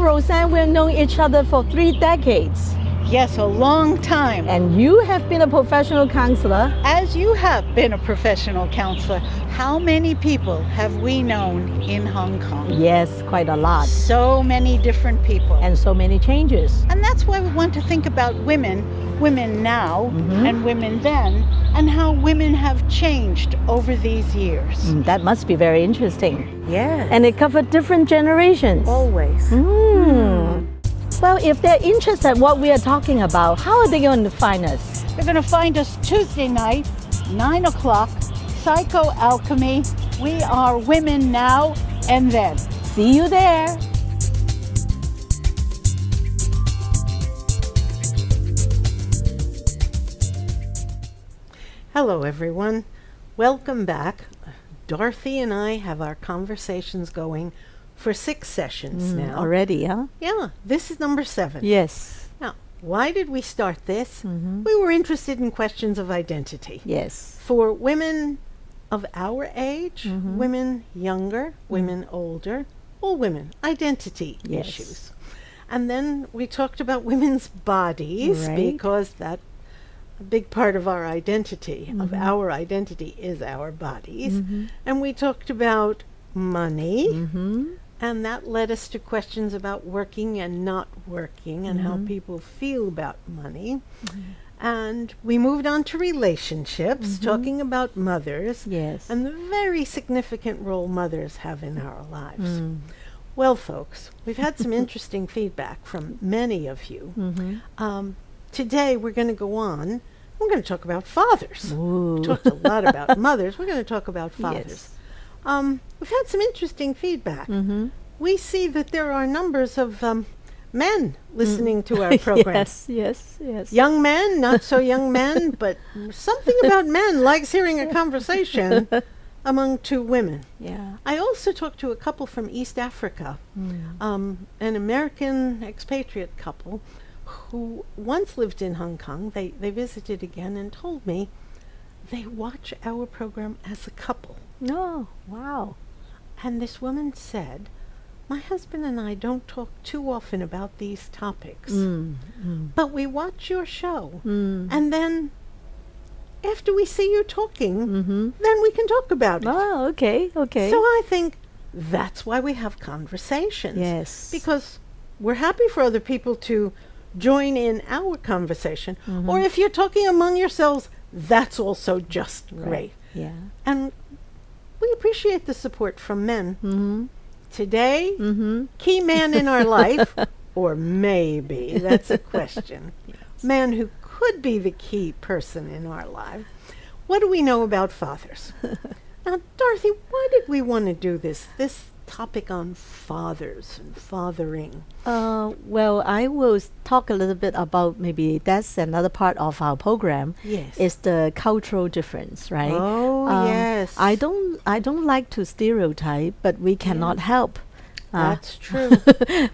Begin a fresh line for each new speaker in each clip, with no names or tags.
Rosann, we've known each other for 3 decades.
Yes, a long time.
And you have been a professional counselor.
As you have been a professional counselor, how many people have we known in Hong Kong?
Yes, quite a lot.
So many different people.
And so many changes.
And that's why we want to think about women now and women then, and how women have changed over these years.
That must be very interesting.
Yes.
And it covered different generations.
Always.
Well, if they're interested in what we are talking about, how are they going to find us?
You're going to find us Tuesday night, 9 o'clock, PsychoAlchemy. We are Women Now and Then.
See you there.
Hello, everyone. Welcome back. Dorothy and I have our conversations going for 6 sessions now.
Already, huh?
Yeah, this is number 7.
Yes.
Now, why did we start this? We were interested in questions of identity.
Yes.
For women of our age, women younger, women older, all women, identity issues. And then we talked about women's bodies, because that a big part of our identity, of our identity, is our bodies. And we talked about money, and that led us to questions about working and not working and how people feel about money. And we moved on to relationships, talking about mothers and the very significant role mothers have in our lives. Well, folks, we've had some interesting feedback from many of you. Today we're going to go on. We're going to talk about fathers. We talked a lot about mothers. We're going to talk about fathers. We've had some interesting feedback. We see that there are numbers of men listening to our program.
Yes.
Young men, not so young men, but something about men likes hearing a conversation among 2 women.
Yeah.
I also talked to a couple from East Africa, an American expatriate couple who once lived in Hong Kong. They visited again and told me they watch our program as a couple.
Oh, wow.
And this woman said, my husband and I don't talk too often about these topics, but we watch your show, and then after we see you talking, then we can talk about it.
Oh, okay.
So I think that's why we have conversations.
Yes.
Because we're happy for other people to join in our conversation, or if you're talking among yourselves, that's also just great.
Yeah.
And we appreciate the support from men. Today, key man in our life, or maybe, that's a question, man who could be the key person in our life. What do we know about fathers? Now, Dorothy, why did we want to do this topic on fathers and fathering?
Well, I will talk a little bit about, maybe that's another part of our program.
Yes.
Is the cultural difference, right?
Oh, yes.
I don't like to stereotype, but we cannot help.
That's true.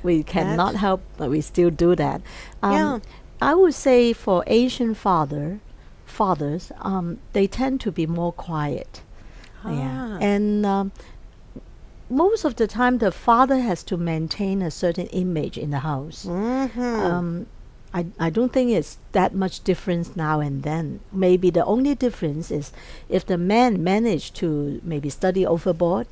We cannot help, but we still do that.
Yeah.
I would say for Asian fathers, they tend to be more quiet. Yeah. And most of the time, the father has to maintain a certain image in the house. I don't think it's that much difference now and then. Maybe the only difference is if the man managed to maybe study abroad,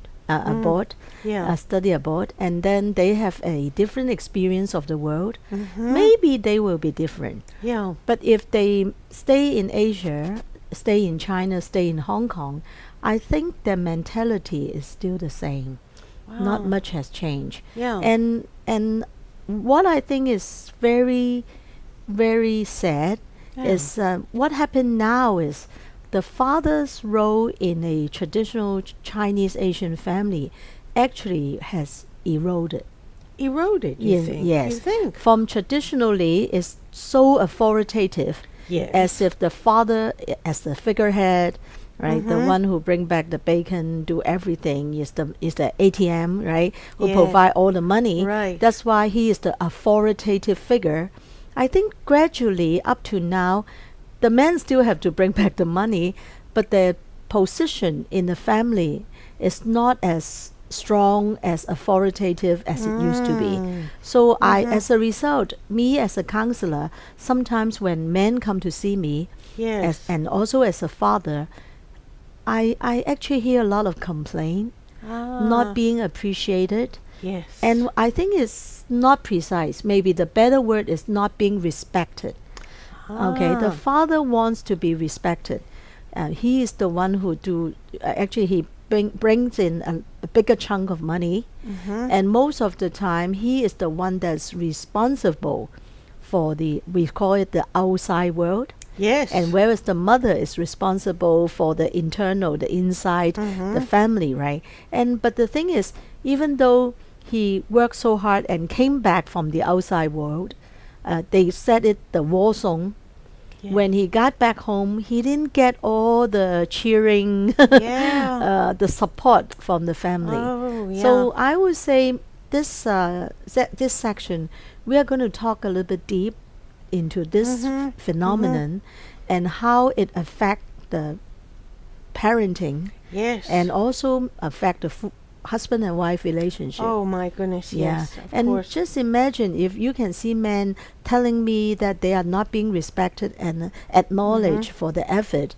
study abroad, and then they have a different experience of the world, maybe they will be different.
Yeah.
But if they stay in Asia, stay in China, stay in Hong Kong, I think their mentality is still the same.
Wow.
Not much has changed.
Yeah.
And what I think is very, very sad is what happened now is the father's role in a traditional Chinese Asian family actually has eroded.
Eroded, you think?
Yes.
You think?
From traditionally is so authoritative, as if the father as the figurehead, right? The one who bring back the bacon, do everything, is the ATM, right? Who provide all the money.
Right.
That's why he is the authoritative figure. I think gradually up to now, the men still have to bring back the money, but their position in the family is not as strong, as authoritative as it used to be. So as a result, me as a counselor, sometimes when men come to see me,
Yes.
and also as a father, I actually hear a lot of complaint, not being appreciated.
Yes.
And I think it's not precise. Maybe the better word is not being respected. Okay, the father wants to be respected. He is the one who actually he brings in a bigger chunk of money. And most of the time, he is the one that's responsible for we call it the outside world.
Yes.
And whereas the mother is responsible for the internal, the inside, the family, right? But the thing is, even though he worked so hard and came back from the outside world, they said it the war song.
Yeah.
When he got back home, he didn't get all the cheering, the support from the family.
Oh, yeah.
So I would say this this section, we are going to talk a little bit deep into this phenomenon and how it affects the parenting,
Yes.
and also affect the husband and wife relationship.
Oh my goodness,
Yeah,
yes, of
and
course.
just imagine if you can see men telling me that they are not being respected and acknowledged for the effort.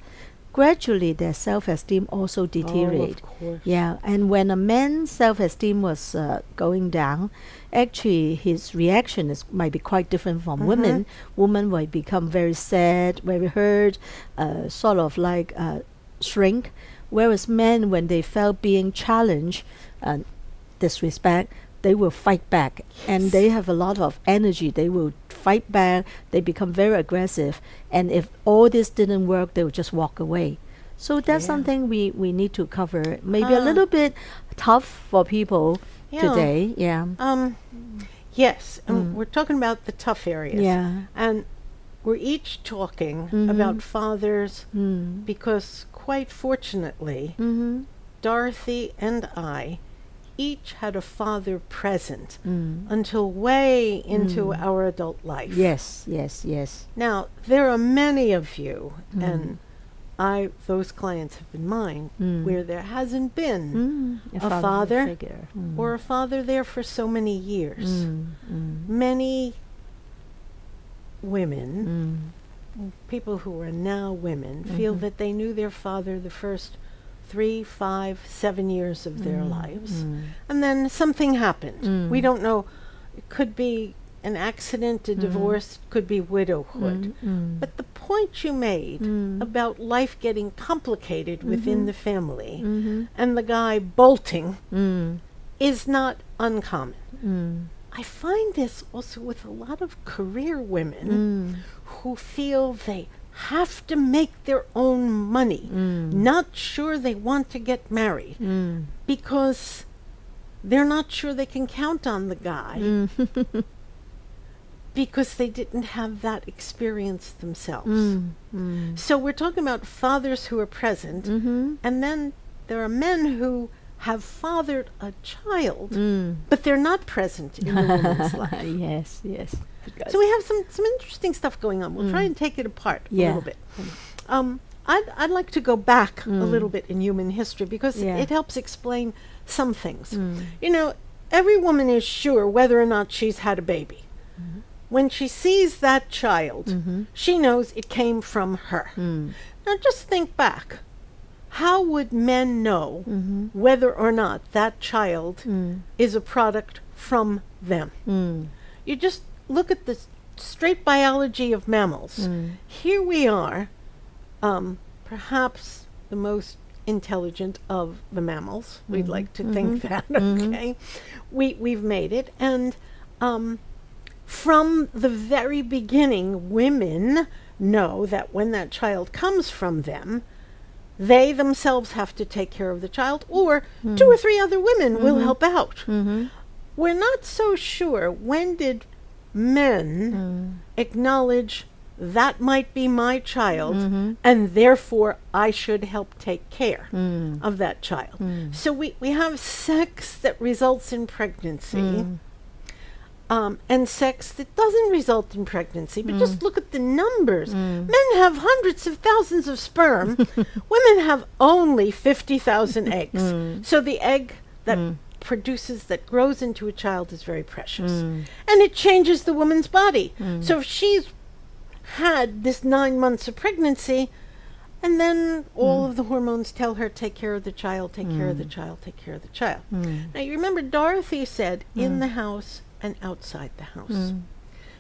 Gradually, their self-esteem also deteriorate.
Oh, of course.
Yeah, and when a man's self-esteem was going down, actually his reaction might be quite different from women. Women will become very sad, very hurt, sort of like shrink. Whereas men, when they felt being challenged and disrespect, they will fight back, and they have a lot of energy. They will fight back. They become very aggressive, and if all this didn't work, they will just walk away. So that's something we need to cover. Maybe a little bit tough for people today. Yeah.
Yes, and we're talking about the tough areas.
Yeah.
And we're each talking about fathers because, quite fortunately, Dorothy and I each had a father present until way into our adult life.
Yes, yes, yes.
Now, there are many of you, and those clients have been mine, where there hasn't been a father
figure.
or a father there for so many years. Many women, people who are now women, feel that they knew their father the first 3, 5, 7 years of their lives, and then something happened. We don't know. It could be an accident, a divorce, could be widowhood. But the point you made about life getting complicated within the family and the guy bolting is not uncommon. I find this also with a lot of career women who feel they have to make their own money, not sure they want to get married because they're not sure they can count on the guy because they didn't have that experience themselves. So we're talking about fathers who are present, and then there are men who have fathered a child, but they're not present in the woman's life.
Yes, yes.
So we have some interesting stuff going on. We'll try and take it apart a little bit. I'd like to go back a little bit in human history because it helps explain some things. You know, every woman is sure whether or not she's had a baby. When she sees that child, she knows it came from her. Now just think back. How would men know whether or not that child is a product from them? You just look at the straight biology of mammals. Here we are, perhaps the most intelligent of the mammals. We'd like to think that, okay? We've made it. And from the very beginning, women know that when that child comes from them, they themselves have to take care of the child, or 2 or 3 other women will help out. We're not so sure when did men acknowledge that might be my child, and therefore I should help take care of that child. So we have sex that results in pregnancy, and sex that doesn't result in pregnancy. But just look at the numbers. Men have hundreds of thousands of sperm. Women have only 50,000 eggs. So the egg that produces, that grows into a child is very precious. And it changes the woman's body. So if she's had this 9 months of pregnancy, and then all of the hormones tell her, take care of the child, take care of the child, take care of the child. Now, you remember Dorothy said in the house and outside the house.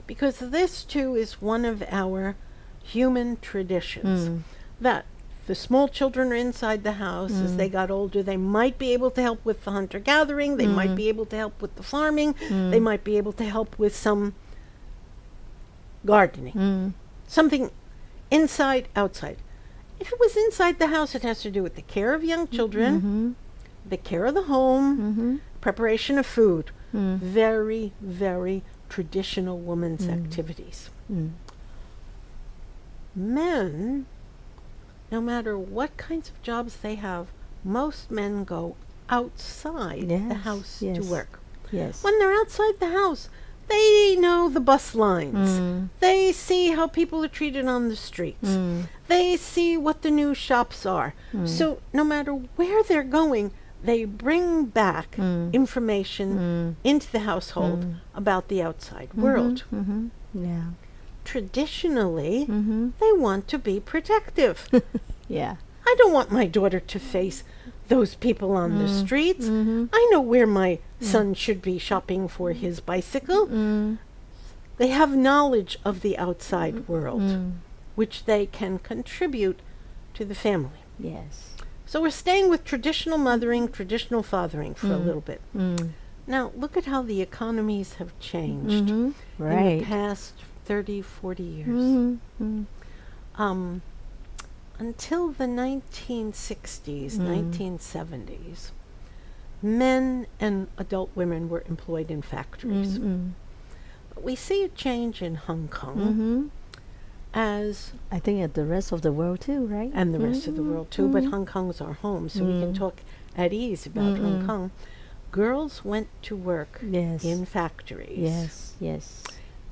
Because this, too, is one of our human traditions. That the small children are inside the house. As they got older, they might be able to help with the hunter-gathering. They might be able to help with the farming. They might be able to help with some gardening. Something inside, outside. If it was inside the house, it has to do with the care of young children, the care of the home, preparation of food. Very, very traditional women's activities. Men, no matter what kinds of jobs they have, most men go outside the house to work. When they're outside the house, they know the bus lines. They see how people are treated on the streets. They see what the new shops are. So no matter where they're going, they bring back information into the household about the outside world. Traditionally, they want to be protective. I don't want my daughter to face those people on the streets. I know where my son should be shopping for his bicycle. They have knowledge of the outside world, which they can contribute to the family. So we're staying with traditional mothering, traditional fathering for a little bit. Now, look at how the economies have changed in the past 30, 40 years. Until the 1960s, 1970s, men and adult women were employed in factories. But we see a change in Hong Kong as...
I think at the rest of the world too, right?
And the rest of the world too, but Hong Kong is our home, so we can talk at ease about Hong Kong. Girls went to work in factories.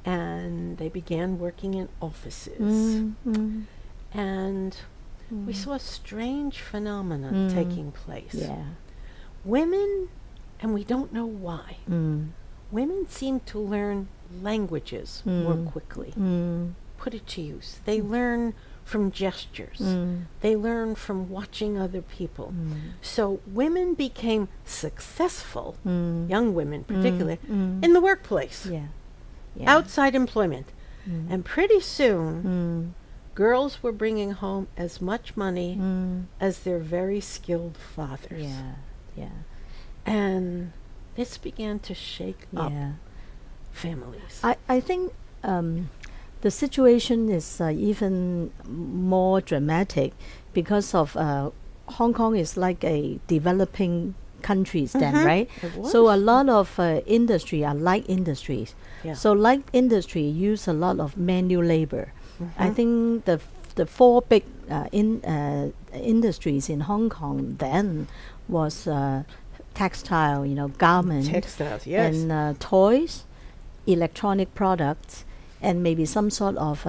And they began working in offices. And we saw a strange phenomenon taking place. Women, and we don't know why, women seem to learn languages more quickly. Put it to use. They learn from gestures. They learn from watching other people. So women became successful, young women particularly, in the workplace, outside employment. And pretty soon, girls were bringing home as much money as their very skilled fathers. And this began to shake up families.
I think the situation is even more dramatic because of Hong Kong is like a developing countries then, right? So a lot of industry are light industries. So light industry use a lot of manual labor. I think the four big industries in Hong Kong then was textile, garment,
textiles,
and toys, electronic products, and maybe some sort of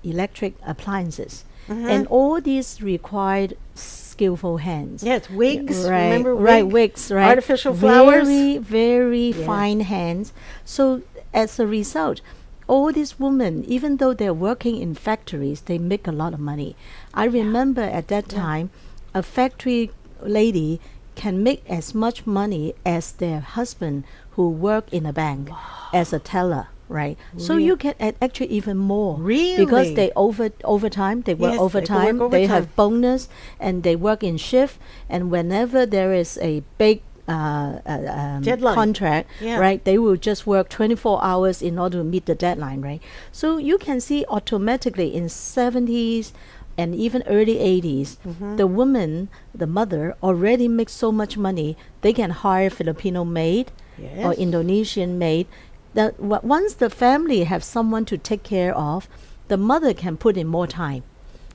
electric appliances. And all these required skillful hands.
Wigs, remember
wigs, right?
Artificial flowers.
Very, very fine hands. So as a result, all these women, even though they're working in factories, they make a lot of money. I remember at that time, a factory lady can make as much money as their husband who work in a bank as a teller. Right, so you can actually even more, because they overtime. They work overtime. They have bonus, and they work in shift. And whenever there is a big
deadline
contract, right, they will just work 24 hours in order to meet the deadline, right? So you can see automatically in 70s and even early 80s, the woman, the mother, already makes so much money. They can hire Filipino maid or Indonesian maid. That once the family have someone to take care of, the mother can put in more time.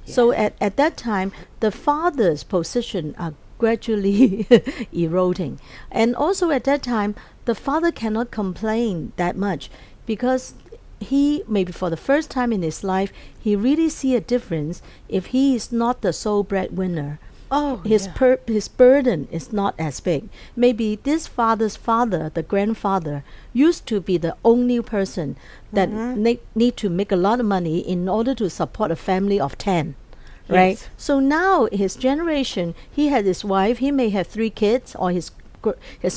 So at that time, the father's position are gradually eroding. And also at that time, the father cannot complain that much because he, maybe for the first time in his life, he really see a difference if he is not the sole breadwinner.
Oh,
his
yeah.
his burden is not as big. Maybe this father's father, the grandfather, used to be the only person that need to make a lot of money in order to support a family of 10, right?
Yes.
So now his generation, he had his wife, he may have 3 kids, or his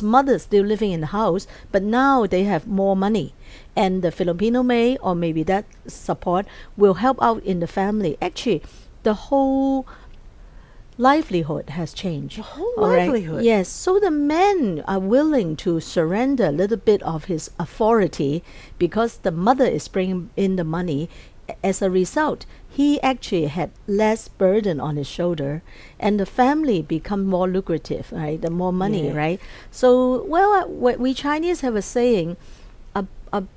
mother still living in the house, but now they have more money. And the Filipino maid, or maybe that support, will help out in the family. Actually, the whole livelihood has changed.
The whole
All right?
livelihood.
Yes. So the men are willing to surrender a little bit of his authority because the mother is bringing in the money. As a result, he actually had less burden on his shoulder, and the family become more lucrative, right? The more money,
Yeah.
right? So, well, we Chinese have a saying,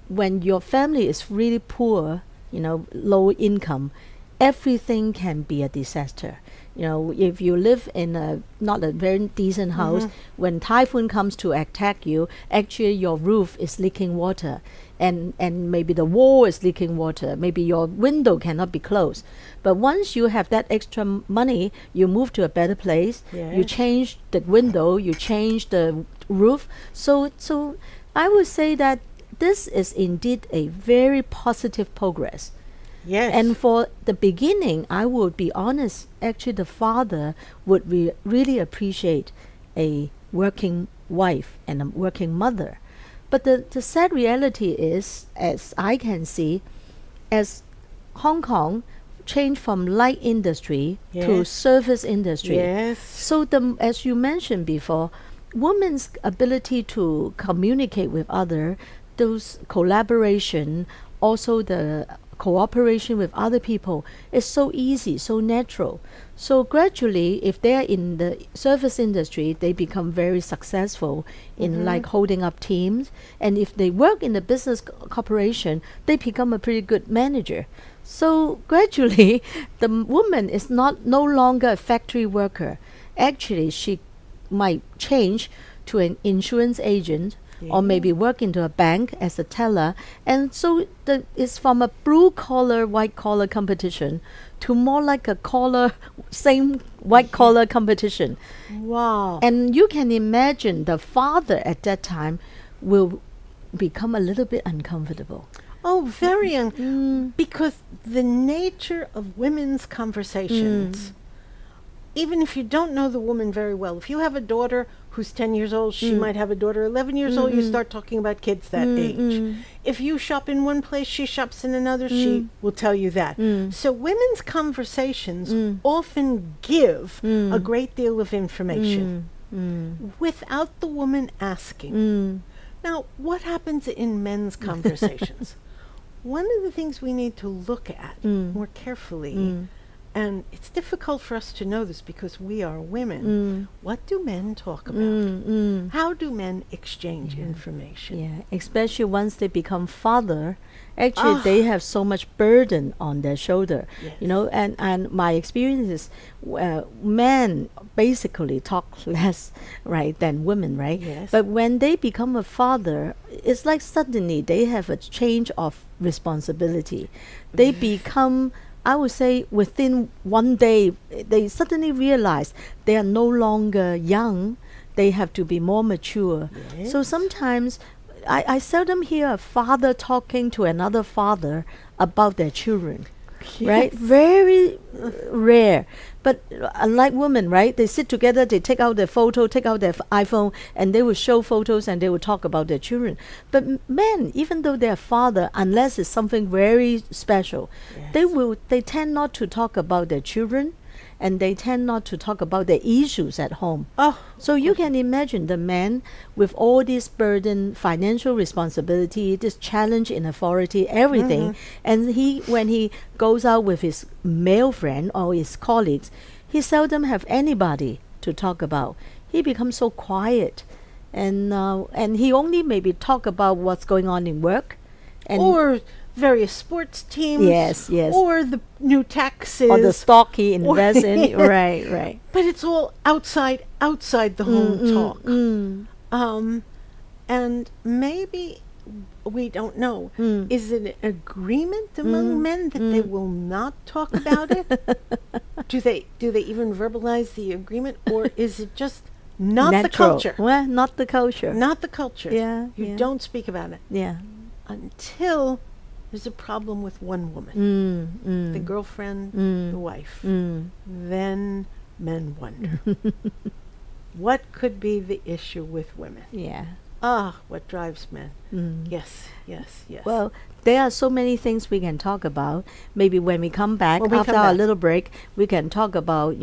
when your family is really poor, low income, everything can be a disaster. If you live in not a very decent house, when typhoon comes to attack you, actually your roof is leaking water, and maybe the wall is leaking water, maybe your window cannot be closed. But once you have that extra money, you move to a better place, you
Yes.
change the window, you change the roof. So I would say that this is indeed a very positive progress.
Yes.
And for the beginning, I would be honest, actually the father would really appreciate a working wife and a working mother. But the sad reality is, as I can see, as Hong Kong changed from light industry to
Yes.
service industry.
Yes.
So as you mentioned before, women's ability to communicate with other, those collaboration, also the cooperation with other people is so easy, so natural. So gradually, if they're in the service industry, they become very successful in like holding up teams. And if they work in the business corporation, they become a pretty good manager. So gradually, the woman is no longer a factory worker. Actually, she might change to an insurance agent, or maybe work into a bank as a teller. And so it's from a blue collar, white collar competition to more like a same white collar competition.
Wow.
And you can imagine the father at that time will become a little bit uncomfortable.
Oh, very because the nature of women's conversations, even if you don't know the woman very well, if you have a daughter who's 10 years old, she might have a daughter 11 years old, you start talking about kids that age. If you shop in one place, she shops in another, she will tell you that. So women's conversations often give a great deal of information without the woman asking. Now, what happens in men's conversations? One of the things we need to look at more carefully, and it's difficult for us to know this because we are women, what do men talk about? How do men exchange information?
Yeah, especially once they become father, actually they have so much burden on their shoulder.
Yes.
And my experience is men basically talk less, right, than women, right?
Yes.
But when they become a father, it's like suddenly they have a change of responsibility. They become, I would say, within one day, they suddenly realize they are no longer young. They have to be more mature. So
Yes.
sometimes I seldom hear a father talking to another father about their children, right?
Yes.
Very rare. But unlike women, right? They sit together, they take out their photo, take out their iPhone, and they will show photos and they will talk about their children. But men, even though they're father, unless it's something very special, they tend not to talk about their children, and they tend not to talk about their issues at home.
Oh,
So you can imagine the man with all this burden, financial responsibility, this challenge in authority, everything. And when he goes out with his male friend or his colleagues, he seldom have anybody to talk about. He becomes so quiet, and he only maybe talk about what's going on in work, and
or various sports teams.
Yes, yes.
Or the new taxes.
or the stock he invests in. Right, right.
But it's all outside the home talk. And maybe we don't know.
Mm.
Is it an agreement among men that they will not talk about it? Do they even verbalize the agreement, or is it just not the
Natural.
culture?
Well, not the culture.
Not the culture.
Yeah,
You
yeah.
don't speak about it
Yeah.
until there's a problem with one woman, the girlfriend, the wife. Then men wonder, what could be the issue with women?
Yeah.
What drives men? Yes.
Well, there are so many things we can talk about. Maybe when we come back,
When we
after
come
our
back.
little break, we can talk about,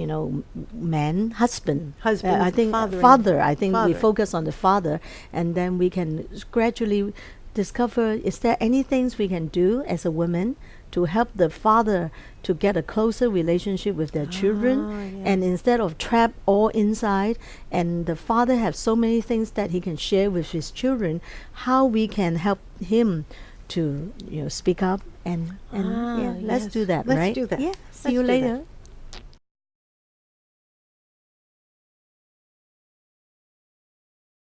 man, husband.
Husband,
I think
father and-
father. I think we
father.
focus on the father, and then we can gradually discover, is there any things we can do as a woman to help the father to get a closer relationship with their children, and instead of trapped all inside, and the father have so many things that he can share with his children, how we can help him to speak up and yeah, let's
yes.
do that.
Let's
right?
do that.
Yeah. See
Let's
you
do that.
later.